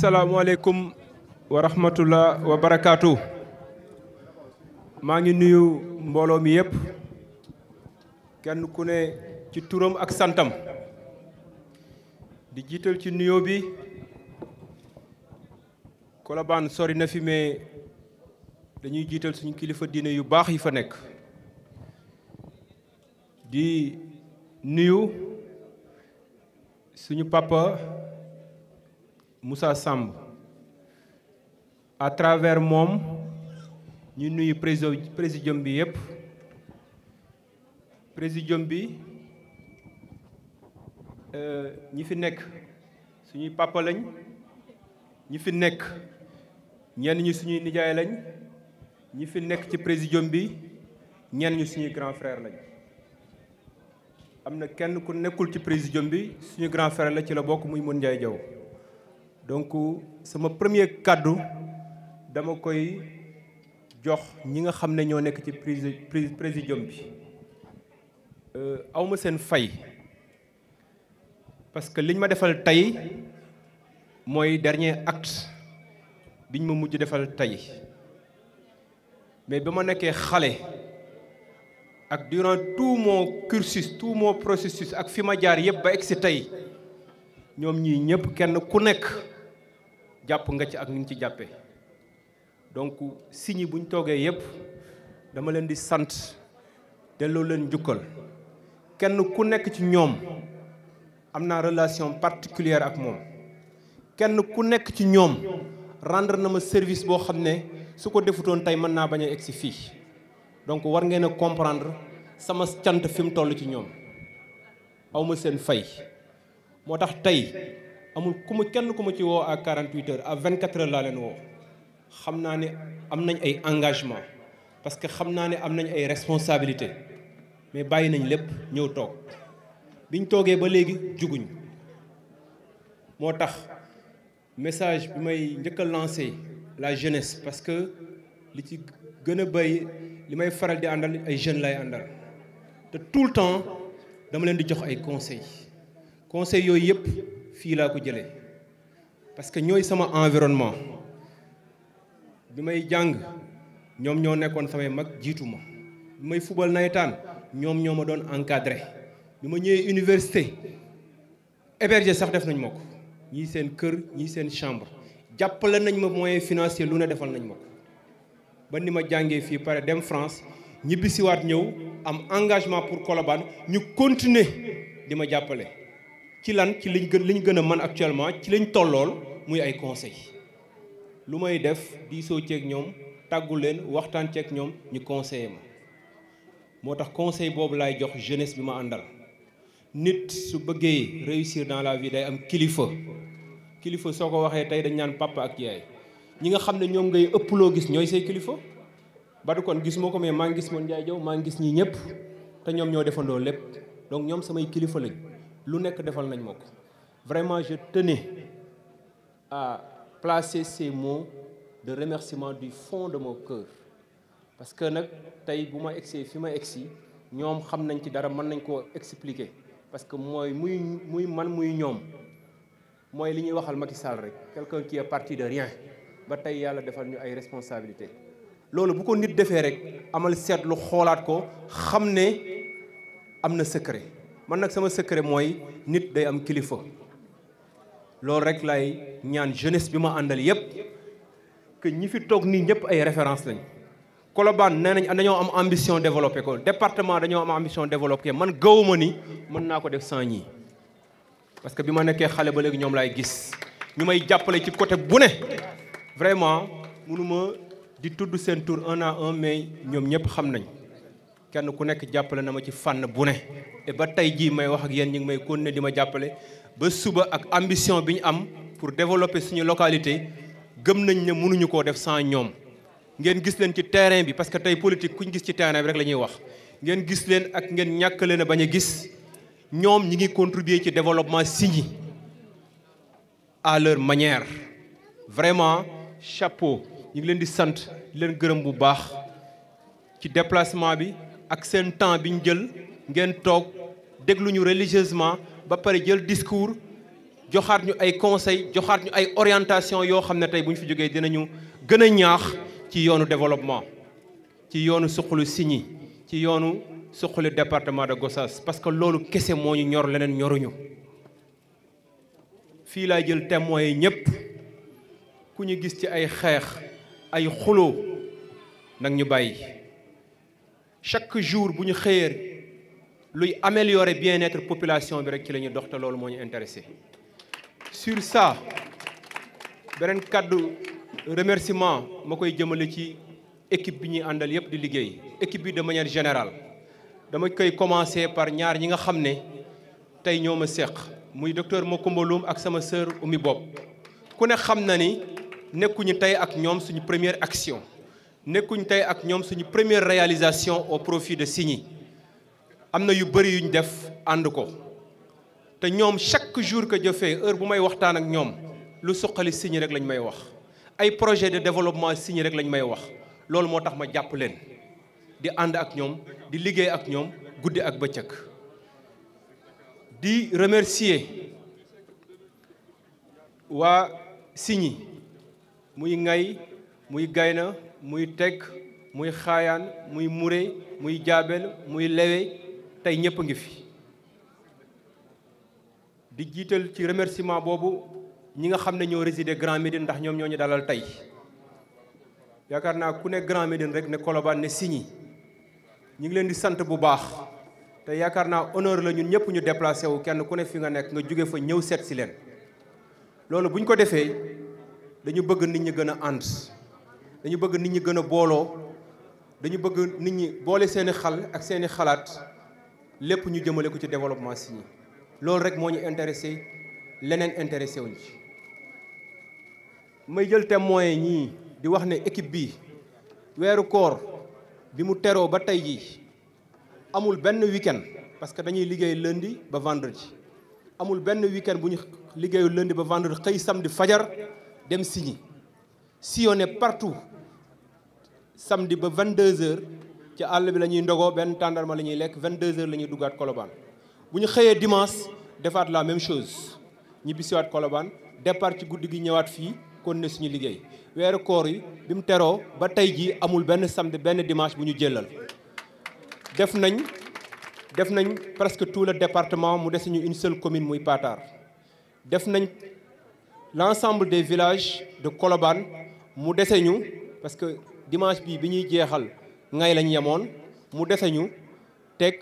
asalaamaaleykum wa rahmatullah wa barakaatu. maa ngi nuyu mbooloo mi yépp kenn ku ne ci turam ak santam di jiital ci nuyoo bi Colobane sori na fi mais dañuy jiital suñu kilifa diine yu baax yi fa nekk di nuyu suñu papa Moussa Samb à travers moom ñu nuyu présidium bi yépp présidium bi ñi fi nekk suñuy papa lañ ñi fi nekk ñenn ñi suñuy nijaay lañ ñi fi nekk ci présidium bi ñenn ñi suñuy grand frère lañ am na kenn ku nekkul ci présidium bi suñu grand frère la ci la bokk muy Mun Njaay Jaw donc sama premier kàddu dama koy jox ñi nga xam ne ñoo nekk ci présidium bi awma seen fay parce que liñ ma defal tey mooy dernier acte biñ ma mujj defal tey mais ba ma nekkee xale ak durant tout mon cursus tout mon processus ak fi ma jaar yëpp ba egg si tey ñoom ñii ñëpp kenn ku nekk jàpp nga ci ak ni ñu ci jàppee donc signes buñ toogee yëpp dama leen di sant delloo leen njukkal kenn ku nekk ci ñoom am naa relation particulière ak moom kenn ku nekk ci ñoom rendre na ma service boo xam ne su ko defutoon tey mën naa bañ a egsi fii donc war ngeen a comprendre sama cant fi mu toll ci ñoom awma seen fay moo tax tey amul kenn ku ma ci woo à 48 heures à 24 heures laa leen woo xam naa ne am nañ ay engagement parce que xam naa ne am nañ ay responsabilité mais bàyyi nañ lépp ñëw toog biñ toogee ba léegi juguñ moo tax message bi may njëkk a lancé la jeunesse parce que li ci gën a bëri li may faral di àndal ay jeunes lay àndal te tout le temps dama leen di jox ay conseils yooyu yëpp fii laa ko jëlee parce que ñooy sama environnement bi may jàng ñoom ñoo nekkoon samay mag jiitu ma bi may fubal nawetaan ñoom ñoo ma doon encadré bi ma ñëwee université héberger sax def nañ ma ko ñii seen kër ñii seen chambre jàppale nañ ma moyen financier lu ne defal nañ ma ko ba ni ma jàngee fii pare dem France ñibbisiwaat ñëw am engagement pour Colobane ñu continuer di ma jàppale ci lan ci liñ gën a mën actuellement ci liñ tollool muy ay conseils lu may def diisoo ceeg ñoom tàggu leen waxtaan ceeg ñoom ñu conseiller ma moo tax conseil boobu laay jox jeunesse bi ma àndal nit su bëggee réussir dans la vie day am kilifa soo ko waxee tey dañ naan papa ak yaay ñi nga xam ne ñoom ngay ëpp loo gis ñooy say kilifa badu kon gis moo ko mais maa ngi gis Mun Njaay Jaw maa ngi gis ñii ñëpp te ñoom ñoo defandoo lépp donc ñoom samay kilifa lañ lu nekk defal nañ ma ko vraiment je tenais à placer ces mots de remerciement du fond de mon cœur parce que nag tey bu ma egsee fi ma egsi ñoom xam nañ ci dara mën nañ koo expliquer parce que mooy muy man muy ñoom mooy li ñuy waxal Macky Sall rek quelqu'un qui est parti de rien ba tey yàlla defal ñu ay responsabilité loolu bu ko nit defee rek amal seetlu xoolaat ko xam ne am na secret man nag sama secret mooy nit day am kilifa loolu rek lay ñaan jeunesse bi ma àndal yépp que ñi fi toog nii ñëpp ay référence lañ Colobane nee nañ dañoo am ambition développé ko département dañoo am ambition développé man gawuma ni mën naa ko def sans ñii parce que bi ma nekkee xale ba léegi ñoom laay gis ñu may jàppale ci côté bu ne vraiment mënuma di tudd seen tour un à un mais ñoom ñëpp xam nañ kenn ku nekk jàppale na ma ci fànn bu ne et ba tey jii may wax ak yéen ñu ngi may continuer di ma jàppale ba suba ak ambition bi ñu am pour développer suñu localité gëm nañ ne mënuñu koo def sans ñoom ngeen gis leen ci terrain bi parce que tey politique kuñ gis ci terrain bi rek la ñuy wax ngeen gis leen ak ngeen ñàkk leen a bañ a gis ñoom ñi ngi contribuer ci développement Signy à leur manière vraiment chapeau ñu ngi leen di sant di leen gërëm bu baax ci déplacement bi ak seen temps bi ñu jël ngeen toog déglu ñu religieusement ba pare jël discours joxaat ñu ay conseils joxaat ñu ay orientation yoo xam ne tey bu ñu fi jógee dinañu gën a ñaax ci yoonu développement ci yoonu suqalu Signy ci yoonu suqalu département de Gossas parce que loolu kese moo ñu ñor leneen ñoruñu fii laa jël témoins yi ñëpp ku ñu gis ci ay xeex ay xuloo nag ñu bàyyi chaque jour bu ñu xëyee luy améliorer bien-être population bi rek ci la ñuy dox te loolu moo ñu intéressé sur ça beneen kàddu remerciement ma koy jëmale ci équipe bi ñuy àndal yëpp di liggéey équipe bi de manière générale dama koy commencer par ñaar ñi nga xam ne tey ñoo ma seq muy docteur Macoumba Loum ak sama sœur Oumy Bob ku ne xam na ni nekkuñu tey ak ñoom suñu première action nekkuñu tey ak ñoom suñu première réalisation au profit de Signy am na yu bëri yuñ def ànd ko te ñoom chaque jour que jëfee heure bu may waxtaan ak ñoom lu suqali Signy rek lañ may wax ay projet de développement Signy rek lañ may wax loolu moo tax ma jàpp leen di ànd ak ñoom di liggéey ak ñoom guddi ak bëccëg di remercier waa Signy muy Ngay muy Gayna muy Teg muy Xaayaan muy Muré muy Jaabel muy Lewe tey ñëpp a ngi fi di jiital ci remerciement boobu ñi nga xam ne ñoo résider Grand Médine ndax ñoom ñoo ñu dalal tey yaakaar naa ku ne Grand Médine rek ne Colobane ne Signy ñu ngi leen di sant bu baax te yaakaar naa honneur la ñun ñëpp ñu déplacé wu kenn ku ne fi nga nekk nga jóge fa ñëw seet si leen loolu bu ñu ko defee dañu bëgg nit ñi gën a ànd dañu bëgg nit ñi gën a booloo dañu bëgg nit ñi boole seeni xal ak seeni xalaat lépp ñu jëmale ko ci développement Signy loolu rek moo ñu intéressé leneen intéressé wuñ ci may jël témoin ñii di wax ne équipe bi weeru koor bi mu teroo ba tey jii amul benn week-end parce que dañuy liggéey lundi ba vendredi amul benn week-end bu ñu liggéeyu lundi ba vendredi xëy samedi fajar dem Signy sillonné partout samedi ba 22h ci àll bi la ñuy ndogoo benn tàndarma la ñuy lekk 22h la ñuy duggaat Colobane bu ñu xëyee dimanche defaat la même chose ñibbisiwaat Colobane départ ci guddi gi ñëwaat fii kon ne suñu liggéey weeru koor yi bi mu teroo ba tey jii amul benn samedi benn dimanche bu ñu jëlal def nañ presque tout le département mu dese ñu une seule commune muy Patar def nañ l'ensemble des villages de Colobane mu dese ñu parce que dimanche bi ñuy jeexal Ngay lañ yemoon mu dese ñu Teg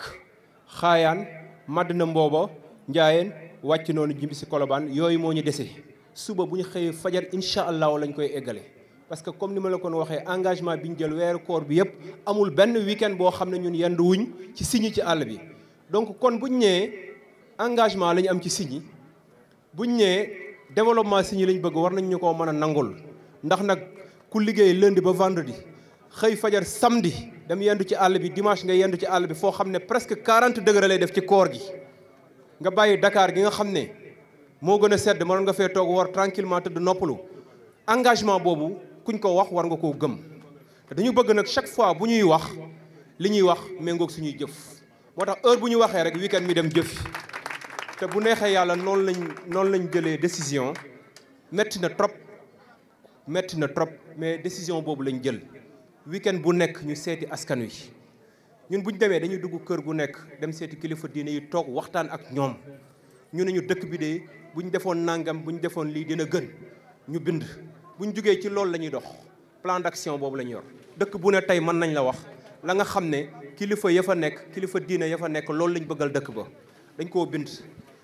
Xaayaan Madina Mbooba Njaayeen wàcc noonu jimbi si Colobane yooyu moo ñu dese suba bu ñu xëyee fajar incha allahu lañ koy eggale parce que comme ni ma la ko waxee engagement bi ñu jël weeru koor bi yëpp amul benn week-end boo xam ne ñun yendu wuñ ci Signy ci àll bi donc kon buñ ñëwee engagement la ñu am ci Signy buñ ñëwee développement Signy lañ bëgg war nañ ñu koo mën a nangul ndax nag ku liggéey lundi ba vendredi xëy fajar samedi dem yendu ci àll bi dimanche nga yendu ci àll bi foo xam ne presque 40 degré lay def ci koor gi nga bàyyi Dakar gi nga xam ne moo gën a sedd mënoon nga fee toog war tranquillement tëdd noppalu engagement boobu kuñ ko wax war nga koo gëm te dañu bëgg nag chaque fois bu ñuy wax li ñuy wax méngoog suñuy jëf moo tax heure bu ñu waxee rek week-end mi dem jëf te bu neexee yàlla noonu lañ jëlee décision metti na trop mais décision boobu lañ jël week-end bu nekk ñu seeti askan wi ñun bu ñu demee dañuy dugg kër gu nekk dem seeti kilifa diine yi toog waxtaan ak ñoom ñu ne ñu dëkk bi de bu ñu defoon nangam bu ñu defoon lii dina gën ñu bind bu ñu jugee ci loolu la ñuy dox plan d'action boobu la ñu yor dëkk bu ne tey mën nañ la wax la nga xam ne kilifa ya fa nekk kilifa diine ya fa nekk loolu lañ bëggal dëkk ba dañ koo bind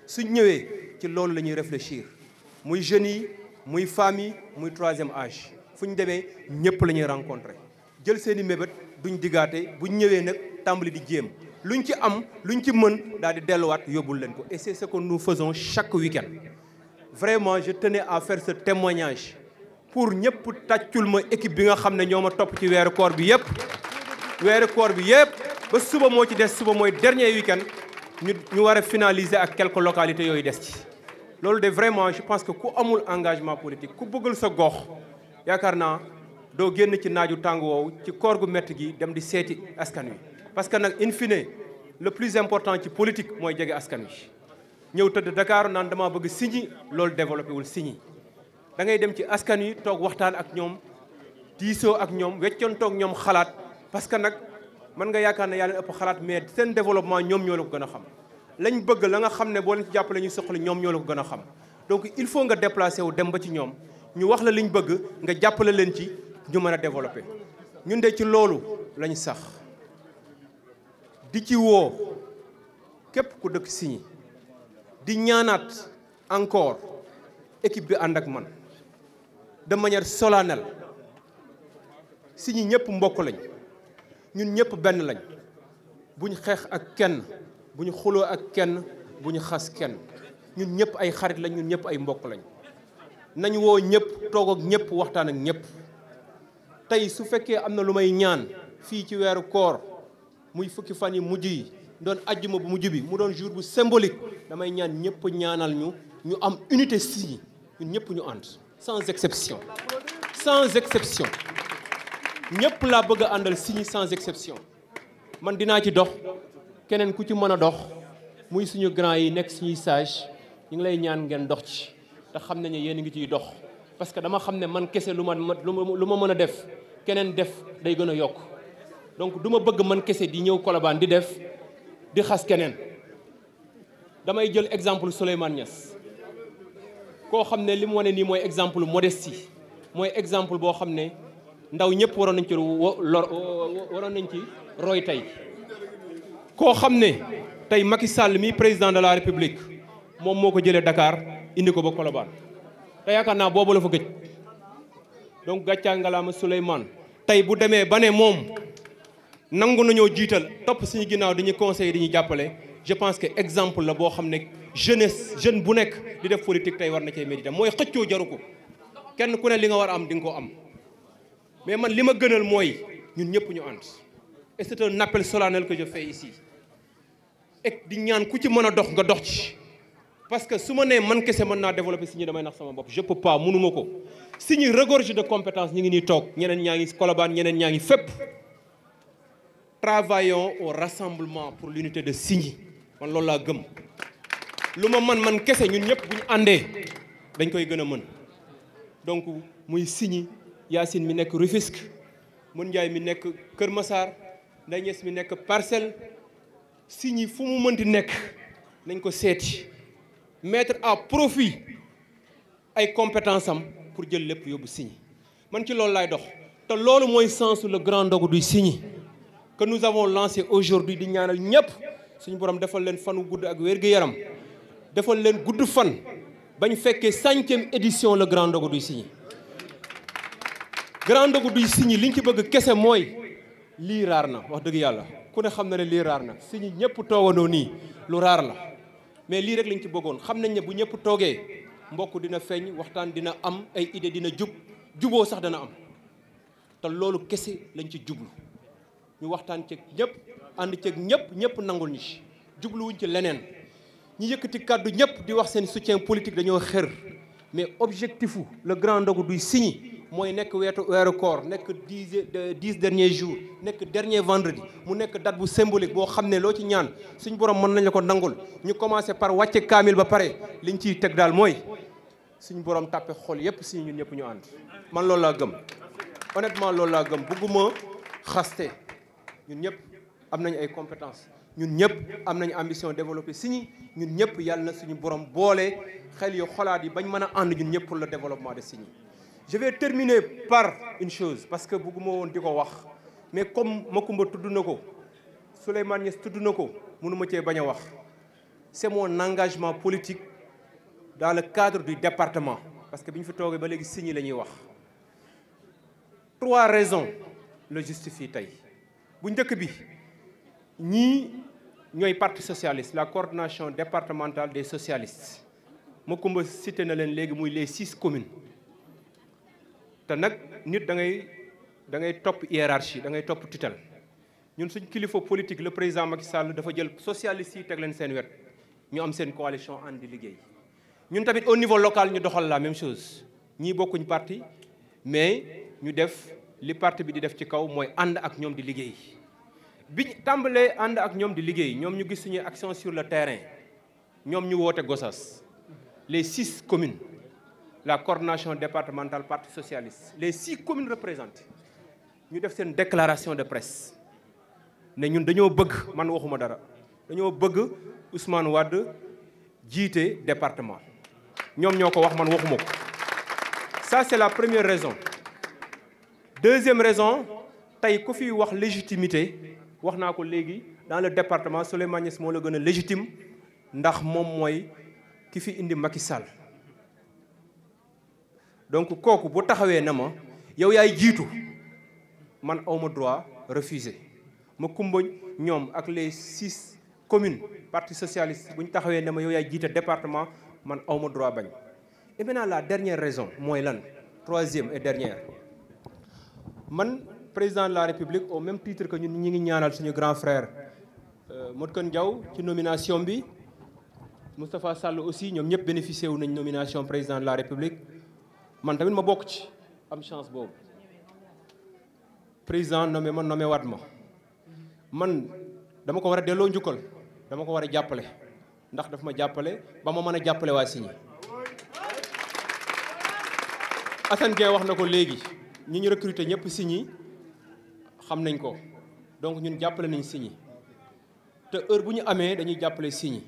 suñ ñëwee ci loolu la ñuy réfléchir muy jeunes yi muy femmes yi muy troisième âge fu ñu demee ñëpp la ñuy rencontrer jël seen i mébét duñ diggaate buñ ñëwee nag tàmbali di jéem luñ ci am luñ ci mën daal di delluwaat yóbbul leen ko et c'est ce que nous faisons chaque week-end vraiment je tenais à faire ce témoignage pour ñëpp tàccul ma équipe bi nga xam ne ñoo ma topp ci weeru koor bi yëpp ba suba moo ci des suba mooy dernier week-end ñu war a finaliser ak quelques localités yooyu des ci loolu de vraiment je pense que ku amul engagement politique ku bëggal sa gox yaakaar naa doo génn ci naaju tàng woowu ci koor gu métti gi dem di seeti askan wi parce que nag in fine le plus important ci politique mooy jege askan wi ñëw tëdd Dakar naan dama bëgg Signy loolu développé wul Signy da ngay dem ci askan wi toog waxtaan ak ñoom diisoo ak ñoom weccoon toog ñoom xalaat parce que nag mën nga yaakaar ne yaa leen ëpp xalaat mais seen développement ñoom ñoo la ko gën a xam lañ bëgg la nga xam ne boo leen ci jàppale ñu soxla ñoom ñoo la ko gën a xam donc il faut nga déplacé wu dem ba ci ñoom ñu wax la liñ bëgg nga jàppale leen ci ñu mën a développé ñun de ci loolu lañ sax di ci woo képp ku dëkk Signy di ñaanaat encore équipe bi ànd ak man de manière solennelle Signy ñëpp mbokk lañ ñun ñëpp benn lañ buñ xeex ak kenn buñ xuloo ak kenn buñ xas kenn ñun ñëpp ay xarit lañ ñun ñëpp ay mbokk lañ nañ woo ñëpp toog ak ñëpp waxtaan ak ñëpp tey su fekkee am na lu may ñaan fii ci weeru koor muy fukki fan yi mujj yi doon ajjuma bu mujj bi mu doon jour bu symbolique damay ñaan ñëpp ñaanal ñu am unité Signy ñun ñëpp ñu ànd sans exception ñëpp laa bëgg a àndal Signy sans exception man dinaa ci dox keneen ku ci mën a dox muy suñu grand yi nekk suñuy sage ñu ngi lay ñaan ngeen dox ci te xam nañu yéen a ngi ciy dox parce que dama xam ne man kese lu ma mën a def keneen def day gën a yokk donc du ma bëgg man kese di ñëw Colobane di def di xas keneen damay jël exemple Souleymane Niass koo xam ne li mu wane nii mooy exemple modestie mooy exemple boo xam ne ndaw ñëpp waroon nañ ci roy tey koo xam ne tey Macky Sall mi président de la République moom moo ko jëlee Dakar indi ko ba Colobane te yaakaar naa boobu la fa gëj donc gàccaa ngalaama Souleymane tey bu demee ba ne moom nangu nañoo jiital topp suñu ginnaaw dañuy conseiller dañuy jàppale je pense que exemple la boo xam ne jeune bu nekk di def politique tey war na cee méditer mooy xëccoo jaru ko kenn ku ne li nga war a am di nga ko am mais man li ma gënal mooy ñun ñëpp ñu ànd et c'est un appel solennel que je fais ici et di ñaan ku ci mën a dox nga dox ci parce que su ma nee man kese mën naa développer Signy damay nax sama bopp je peux pas mënuma ko Signy regorge de compétences ñu ngi nii toog ñeneen ñaa ngi Colobane ñeneen ñaa ngi fépp travaillons au rassemblement pour l'unité de Signy man loolu laa gëm lu ma man kese ñun ñëpp bu ñu àndee dañ koy gën a mën donc muy Signy Yacine mi nekk Rufisque Mun Ndiaye mi nekk Kër Massar Ndeye Niass mi nekk Parcelles Signy fu mu mënti nekk nañ ko seeti mettre à profit ay compétences am pour jël lépp yóbbu Signy man ci loolu laay dox te loolu mooy sensu le grand ndogu du Signy que nous avons lancé aujourd'hui di ñaanal ñëpp suñu borom defal leen fanu gudd ak wér-gu-yaram defal leen gudd fan bañ fekkee 5e édition le grand ndogu du Signy grand ndogu du Signy liñ ci bëgg kese mooy lii raar na wax dëgg yàlla ku ne xam na ne lii raar na Signy ñëpp toogandoo nii lu raar la mais lii rek lañ ci bëggoon xam nañ ne bu ñëpp toogee mbokk dina feeñ waxtaan dina am ay idée dina juboo sax dana am te loolu kese lañ ci jublu ñu waxtaan ceeg ñëpp ànd ceeg ñëpp nangul ñi jubluwuñ ci leneen ñi yëkkati kàddu ñëpp di wax seen soutien politique dañoo xër mais objectifu le grand ndogu du Signy mooy nekk weeru koor nekk 10 derniers jours nekk dernier vendredi mu nekk date bu symbolique boo xam ne loo ci ñaan suñ borom mën nañ la ko nangul ñu commencé par wàcce kaamil ba pare liñ ciy teg daal mooy suñ borom tàppe xol yëpp Signy ñun ñëpp ñu ànd man loolu laa gëm honnêtement loolu laa gëm bëgguma xaste ñun ñëpp am nañ ay compétences ñun ñëpp am nañu ambition développer Signy ñun ñëpp yàlla na suñu borom boole xel yu xolaat yi bañ mën a ànd ñun ñëpp pour le développement de Signy. Je vais terminer par une chose parce que bëgguma woon di ko wax mais comme Macoumba tudd na ko Souleymane Niass tudd na ko mënuma cee bañ a wax c'est mon engagement politique dans le cadre du département parce que bi ñu fi toogee ba léegi Signy la ñuy wax 3 raisons le justifient tey bu njëkk bi ñii ñooy parti socialiste la coordination départementale des socialistes Macoumba cité na leen léegi muy les 6 communes te nag nit da ngay topp hiérarchie da ngay topp tutelle ñun suñ kilifa politique le président Macky Sall dafa jël socialiste yi teg leen seen wet ñu am seen coalition ànd di liggéey ñun tamit au niveau local ñu doxal la même chose ñii bokkuñ parti mais ñu def li parti bi di def ci kaw mooy ànd ak ñoom di liggéey biñ tàmbalee ànd ak ñoom di liggéey ñoom ñu gis suñuy action sur le terrain ñoom ñu woote Gossas les 6 communes la coordination départementale parti socialiste les 6 communes représentées ñu def seen déclaration de presse ne ñun dañoo bëgg man waxuma dara dañoo bëgg Ousmane Wade jiite département ñoom ñoo ko wax man waxuma ko ça c'est la première raison. Deuxième raison tey ku fi wax légitimité wax naa ko léegi dans le département Souleymane Niass moo la gën a légitime ndax moom mooy ki fi indi Macky Sall donc kooku bu taxawee na ma yow yaay jiitu man awma droit refuser ma kumba ñoom ak les 6 communes parti socialiste bu ñu taxawee na ma yow yaay jiite département man awma droit bañ. Et maintenant la dernière raison mooy lan troisième et dernière man président de la République au même titre que ñun ñi ngi ñaanal suñu grand frère Modou Diaw ci nomination bi Moustapha Sall aussi ñoom ñëpp bénéficié wu nañ nomination président de la République man tamit ma bokk ci am chance boobu président nommé ma nommé waat ma man dama ko war a delloo njukkal dama ko war a jàppale ndax daf ma jàppale ba ma mën a jàppale waa Signy. Assane Gueye wax na ko léegi ñi ñu recruter ñëpp Signy xam nañ ko donc ñun jàppale nañ Signy te heure bu ñu amee dañuy jàppale Signy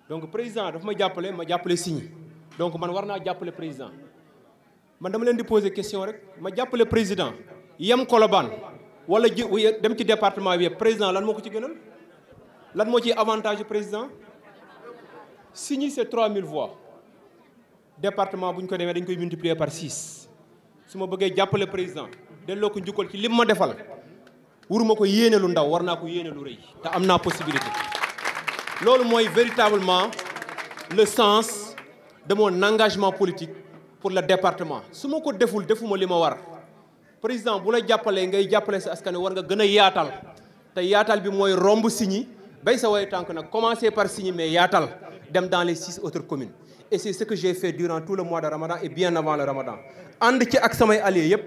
donc président dafa ma jàppale Signy donc man war naa jàppale président man dama leen di poser question rek ma jàppale président yem Colobane wala ji dem ci département bi yëpp président lan moo ko ci gënal lan moo ciy avantage président Signy c'est 3000 voix département bu ñu ko demee dañ koy multiplier par 6 su ma bëggee jàppale président delloo ko njukkal ci lim ma defal wuruma ko yéene lu ndaw war naa ko yéene lu rëy te am naa possibilité loolu mooy véritablement le sens de mon engagement politique pour le département su ma ko defuma li ma war président bu la jàppalee ngay jàppale sa askan war nga gën a yaatal te yaatal bi mooy romb Signy bay sa way tànk nag commencer par Signy mais yaatal dem dans les 6 autres communes et c'est ce que j'ai fait durant tout le mois de Ramadan et bien avant le Ramadan ànd ci ak samay alliés yëpp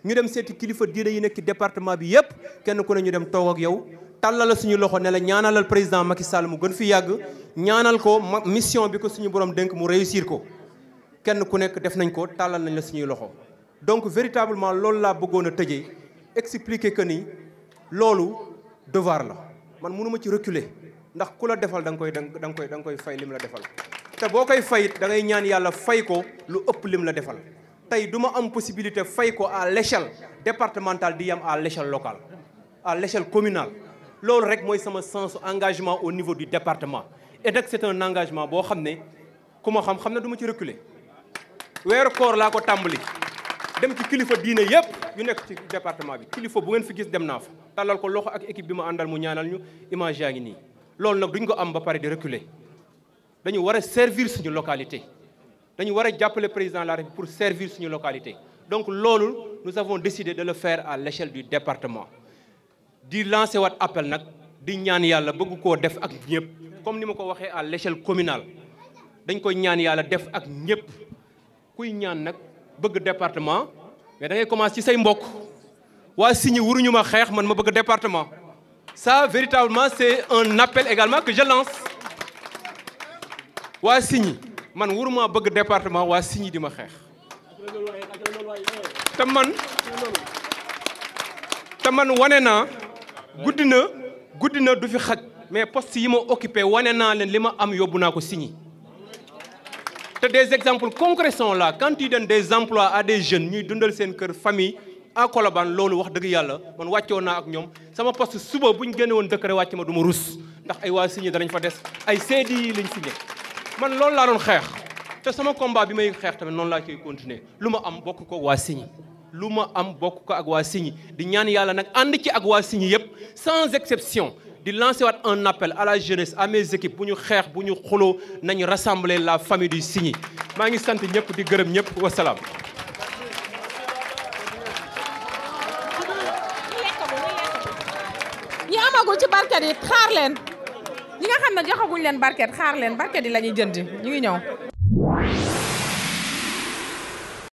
ñu dem seeti kilifa diine yi nekk ci département bi yëpp kenn ku ne ñu dem toog ak yow tàllal la suñu loxo ne la ñaanalal président Macky Sall mu gën fi yàgg ñaanal ko mission bi ko suñu borom dénk mu réussir ko kenn ku nekk def nañ ko tàllal nañ la suñuy loxo donc véritablement loolu laa bëggoon a tëjee expliquer que ni loolu devoir la man mënuma ci reculer ndax ku la defal da nga koy fay lim la defal te boo koy fayit da ngay ñaan yàlla fay ko lu ëpp lim la defal tey du ma am possibilité fay ko à l'échelle départementale di yam à l'échelle locale à l'échelle communale loolu rek mooy sama sens engagement au niveau du département et nag c'est un engagement boo xam ne ku ma xam ne du ma ci reculer weeru koor laa ko tàmbali dem ci kilifa diine yëpp yu nekk ci département bi kilifa bu ngeen fi gis dem naa fa tàllal ko loxo ak équipe bi ma àndal mu ñaanal ñu image yaa ngi nii loolu nag duñ ko am ba pare di reculer dañu war a servir suñu localité dañu war a jàppale président de la République pour servir suñu localité donc loolu nous avons décidé de le faire à l'échelle du département di lancer waat appel nag di ñaan yàlla bëgg koo def ak ñëpp comme ni ma ko waxee à l'échelle communale dañ koy ñaan yàlla def ak ñëpp kuy ñaan nag bëgg département mais da ngay commencer ci say mbokk waa Signy wuruñu ma xeex man ma bëgg département ça véritablement c'est un appel également que je lance waa Signy man wuruma bëgg département waa Signy di ma xeex te man wane naa guddi na du fi xaj mais poste yi ma occupé wane naa leen li ma am yóbbu naa ko Signy te des exemples concrets sont là quand tu donnes des emplois à des jeunes ñuy dundal seen kër famille à Colobane loolu wax dëgg yàlla man wàccoon naa ak ñoom sama poste suba bu ñu génne woon décret wàcc ma du ma rus ndax ay waa Signy danañ fa des ay CDI lañ signé man loolu laa doon xeex te sama combat bi may xeex tamit noonu laa koy continuer lu ma am bokk ko waa Signy lu ma am bokk ko ak waa Signy di ñaan yàlla nag ànd ci ak waa Signy yëpp sans exception di lancer waat un appel à la jeunesse à mes équipes bu ñu xeex bu ñu xuloo nañu rassembler la famille du Signy maa ngi sant ñëpp di gërëm ñëpp wasalaam. ñi amagul ci barket yi xaar leen ñi nga xam ne joxaguñ leen barket xaar leen barket yi la ñuy jënd ñu ngi ñëw.